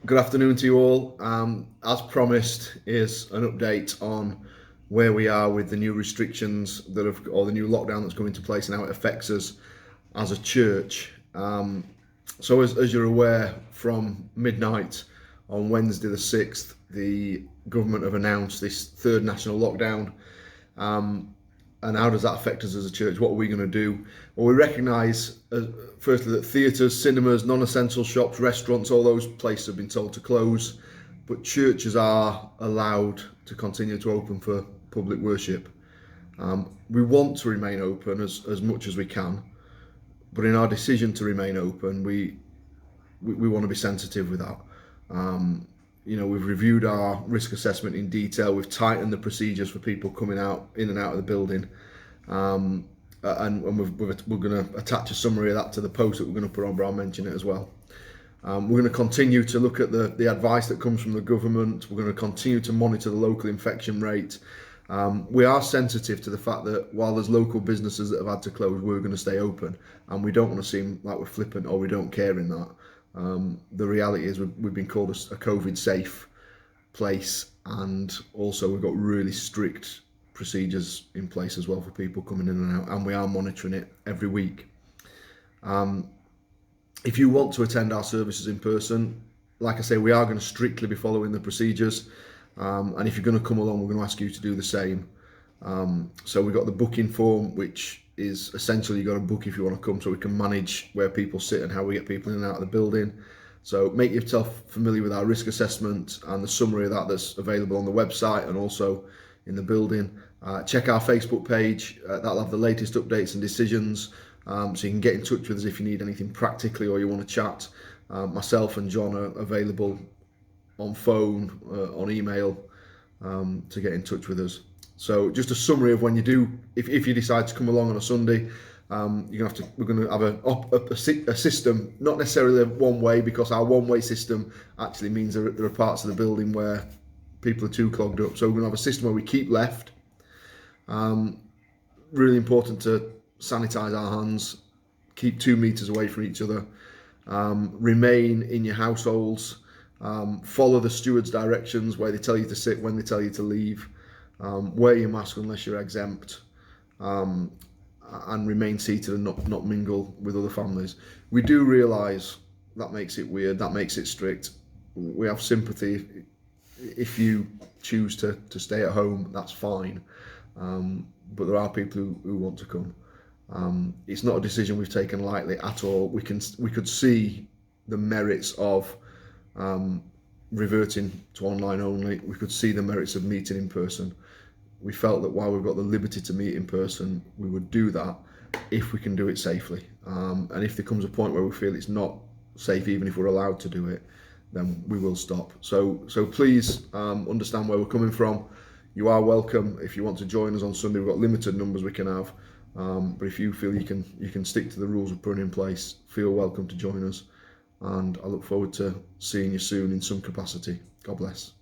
Good afternoon to you all. As promised, is an update on where we are with the new restrictions or the new lockdown that's come into place and how it affects us as a church. So, as you're aware, from midnight on Wednesday the 6th, the government have announced this third national lockdown. And how does that affect us as a church? What are we going to do? Well, we recognise, firstly, that theatres, cinemas, non-essential shops, restaurants, all those places have been told to close, but churches are allowed to continue to open for public worship. We want to remain open as much as we can, but in our decision to remain open, we want to be sensitive with that. We've reviewed our risk assessment in detail. We've tightened the procedures for people coming out in and out of the building, and we're going to attach a summary of that to the post that we're going to put on. But I'll mention it as well. We're going to continue to look at the advice that comes from the government. We're going to continue to monitor the local infection rate. We are sensitive to the fact that while there's local businesses that have had to close, we're going to stay open, and we don't want to seem like we're flippant or we don't care in that. The reality is we've been called a COVID safe place, and also we've got really strict procedures in place as well for people coming in and out, and we are monitoring it every week. If you want to attend our services in person, like I say, we are going to strictly be following the procedures, and if you're going to come along, we're going to ask you to do the same. So we've got the booking form, which is essentially you've got to book if you want to come, so we can manage where people sit and how we get people in and out of the building. So make yourself familiar with our risk assessment and the summary of that that's available on the website and also in the building. Check our Facebook page. That'll have the latest updates and decisions, so you can get in touch with us if you need anything practically or you want to chat. Myself and John are available on phone, on email, to get in touch with us. So just a summary of when you do, if you decide to come along on a Sunday, we're going to have a system, not necessarily one way, because our one way system actually means there are parts of the building where people are too clogged up. So we're going to have a system where we keep left. Really important to sanitize our hands, keep 2 meters away from each other, remain in your households, follow the steward's directions where they tell you to sit, when they tell you to leave. Wear your mask unless you're exempt, and remain seated and not mingle with other families. We do realise that makes it weird, that makes it strict. We have sympathy. If you choose to stay at home, that's fine, but there are people who want to come. It's not a decision we've taken lightly at all. We could see the merits of reverting to online only. We could see the merits of meeting in person. We felt that while we've got the liberty to meet in person, we would do that if we can do it safely. And if there comes a point where we feel it's not safe, even if we're allowed to do it, then we will stop. So please understand where we're coming from. You are welcome. If you want to join us on Sunday, we've got limited numbers we can have. But if you feel you can stick to the rules we're putting in place, feel welcome to join us. And I look forward to seeing you soon in some capacity. God bless.